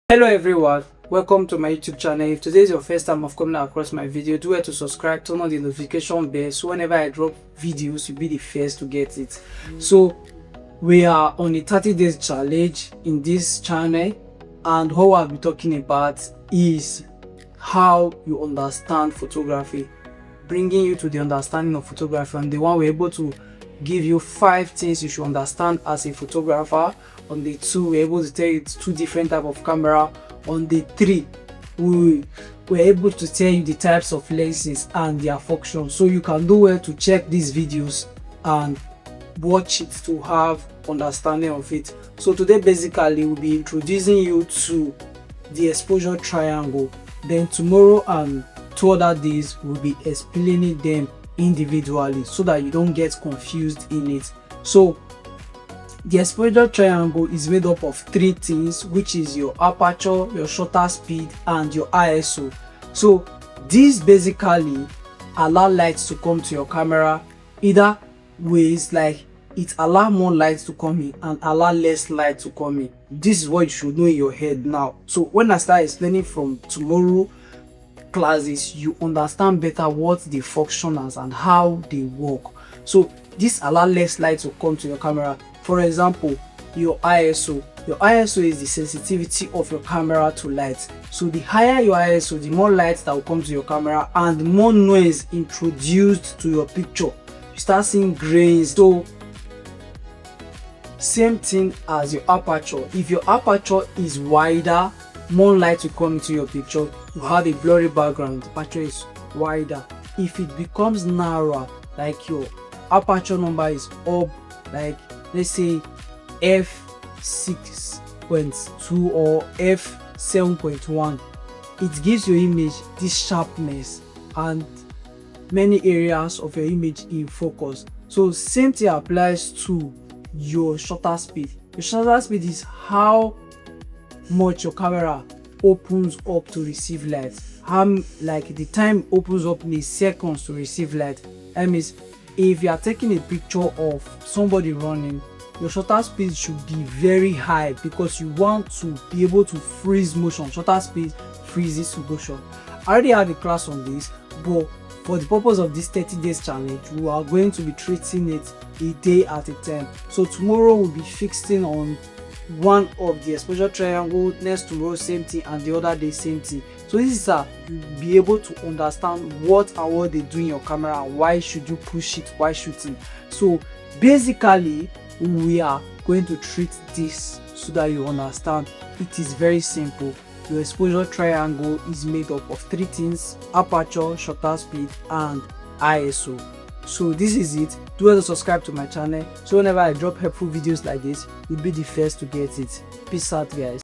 Hello everyone, welcome to my YouTube channel. If today is your first time of coming across my video, do well to subscribe, turn on the notification bell so whenever I drop videos you'll be the first to get it. So we are on a 30 days challenge in this channel, and what I'll be talking about is how you understand photography, bringing you to the understanding of photography. And the one we're able to give you 5 things you should understand as a photographer. On the 2, we're able to tell you 2 different types of camera. On the 3, we're able to tell you the types of lenses and their function, so you can do well to check these videos and watch it to have understanding of it. So today basically we'll be introducing you to the exposure triangle, then tomorrow and 2 other days we'll be explaining them individually so that you don't get confused in it. So the exposure triangle is made up of 3 things, which is your aperture, your shutter speed, and your ISO. So these basically allow lights to come to your camera either ways, like it allow more light to come in and allow less light to come in. This is what you should know in your head now, so when I start explaining from tomorrow classes, you understand better what they function as and how they work. So this allow less light to come to your camera. For example, your ISO. Your ISO is the sensitivity of your camera to light. So the higher your ISO, the more light that will come to your camera and the more noise introduced to your picture. You start seeing grains. So same thing as your aperture. If your aperture is wider, more light will come into your picture. You have a blurry background, the aperture is wider. If it becomes narrower, like your aperture number is up, like let's say f6.2 or f7.1, it gives your image this sharpness and many areas of your image in focus. So same thing applies to your shutter speed. Your shutter speed is how much your camera opens up to receive light, how like the time opens up in seconds to receive light. That means if you are taking a picture of somebody running, your shutter speed should be very high because you want to be able to freeze motion. Shutter speed freezes motion. I already had a class on this, but for the purpose of this 30 days challenge, we are going to be treating it a day at a time. So tomorrow we'll be fixing on one of the exposure triangle, next tomorrow same thing, and the other day same thing. So this is you'll be able to understand what they do in your camera and why should you push it, why shooting. So basically we are going to treat this so that you understand. It is very simple. Your exposure triangle is made up of 3 things: aperture, shutter speed, and ISO. So this is it. Do well to subscribe to my channel so whenever I drop helpful videos like this, you'll be the first to get it. Peace out guys.